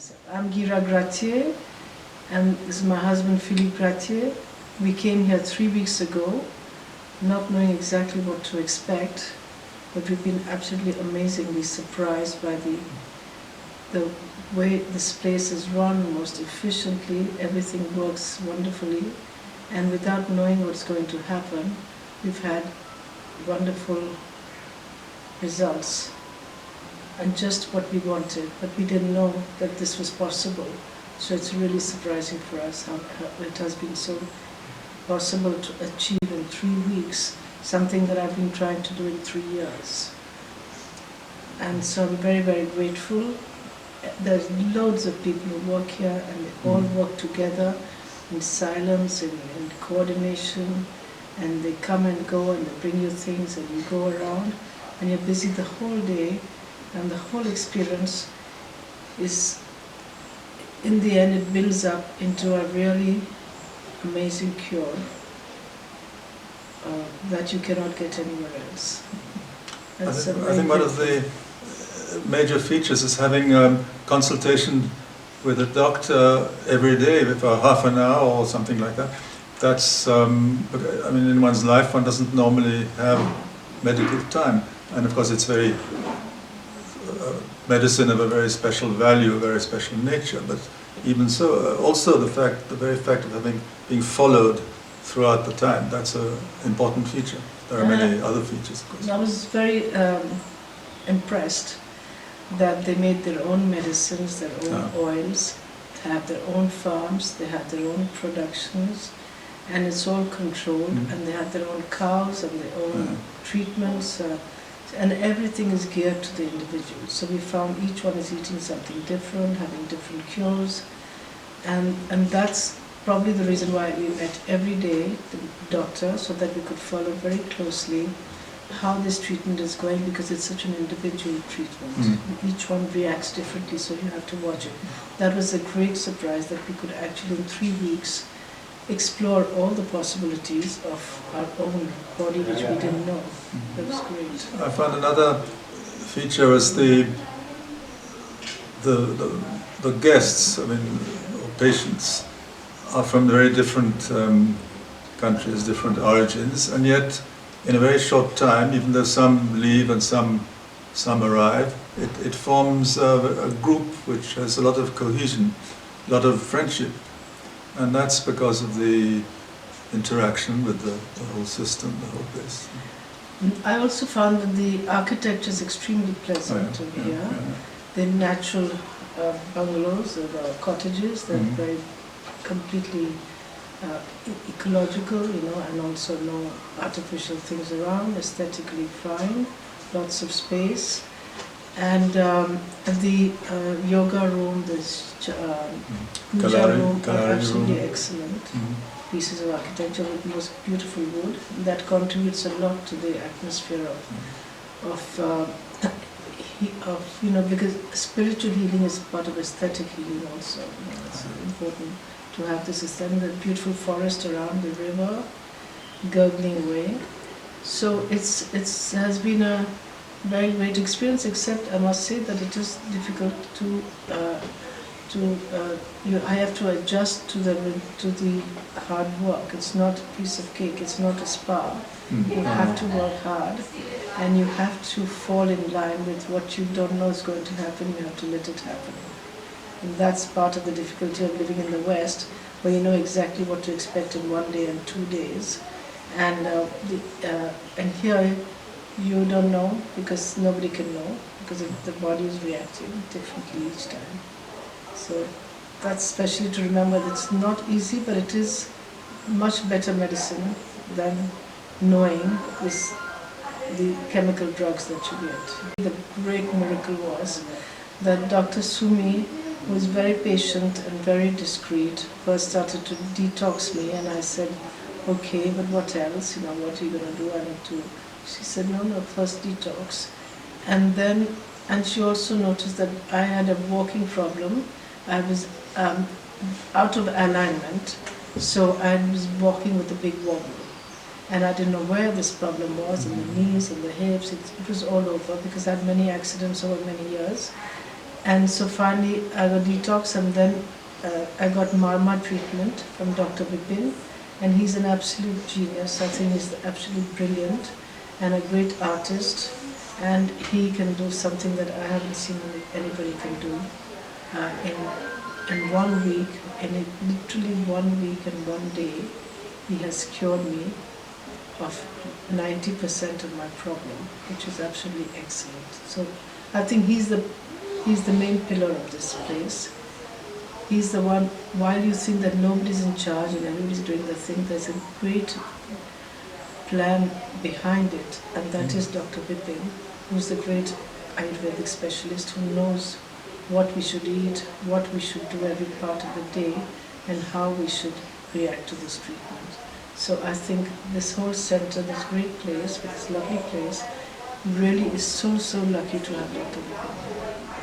myself. I'm Gira Gratier, and this is my husband Philippe Gratier. We came here 3 weeks ago, not knowing exactly what to expect, but we've been absolutely amazingly surprised by the way this place is run most efficiently. Everything works wonderfully, and without knowing what's going to happen, we've had wonderful results and just what we wanted, but we didn't know that this was possible. So it's really surprising for us how it has been so possible to achieve in 3 weeks something that I've been trying to do in 3 years. And so I'm very, very grateful. There's loads of people who work here, and they all work together in silence and in coordination, and they come and go and they bring you things and you go around and you're busy the whole day, and the whole experience is, in the end, it builds up into a really amazing cure that you cannot get anywhere else. I think one of the major features is having consultation with a doctor every day for half an hour or something like that. That's, I mean, in one's life one doesn't normally have medical time, and of course it's very medicine of a very special value, a very special nature. But even so, also the very fact of being followed throughout the time, that's an important feature. There are many other features, of course. I was very impressed that they made their own medicines, their own oils, they have their own farms, they have their own productions, and it's all controlled, and they have their own cows and their own treatments, and everything is geared to the individual. So we found each one is eating something different, having different cures, and that's probably the reason why we met every day, the doctor, so that we could follow very closely how this treatment is going, because it's such an individual treatment. Each one reacts differently, so you have to watch it. That was a great surprise, that we could actually in 3 weeks explore all the possibilities of our own body, which we didn't know. That was great. I found another feature was the guests, I mean, or patients, are from very different countries, different origins, and yet in a very short time, even though some leave and some arrive, it forms a group which has a lot of cohesion, a lot of friendship, and that's because of the interaction with the whole system, the whole place. I also found that the architecture is extremely pleasant over here. The natural bungalows, or cottages, they're very completely ecological, you know, and also no artificial things around, aesthetically fine, lots of space. And the yoga room, this puja room are absolutely excellent pieces of architecture with most beautiful wood. That contributes a lot to the atmosphere of you know, because spiritual healing is part of aesthetic healing also. You know, it's important to have this aesthetic, the beautiful forest around the river, gurgling away. So it has been a very great experience, except I must say that it is difficult I have to adjust to the hard work. It's not a piece of cake, it's not a spa. You have to work hard, and you have to fall in line with what you don't know is going to happen. You have to let it happen. And that's part of the difficulty of living in the West, where you know exactly what to expect in 1 day and 2 days. And here you don't know, because nobody can know, because the body is reacting differently each time. So that's especially to remember that it's not easy, but it is much better medicine than knowing with the chemical drugs that you get. The great miracle was that Dr. Sumi, who was very patient and very discreet, first started to detox me, and I said, okay, but what else? You know, what are you going to do? I need to. She said, no, first detox. And she also noticed that I had a walking problem. I was out of alignment, so I was walking with a big wobble. And I didn't know where this problem was, in the knees and the hips. It was all over, because I had many accidents over many years. And so finally I got detox, and then I got Marma treatment from Dr. Vipin, and he's an absolute genius. I think he's absolutely brilliant and a great artist, and he can do something that I haven't seen anybody can do. In 1 week, literally 1 week and 1 day, he has cured me of 90% of my problem, which is absolutely excellent. So I think he's the main pillar of this place. He's the one, while you think that nobody's in charge and everybody's doing the thing, there's a great plan behind it, and that is Dr. Vipin, who's the great Ayurvedic specialist who knows what we should eat, what we should do every part of the day, and how we should react to this treatment. So I think this whole center, this great place, this lovely place, really is so lucky to have Dr. Vipin.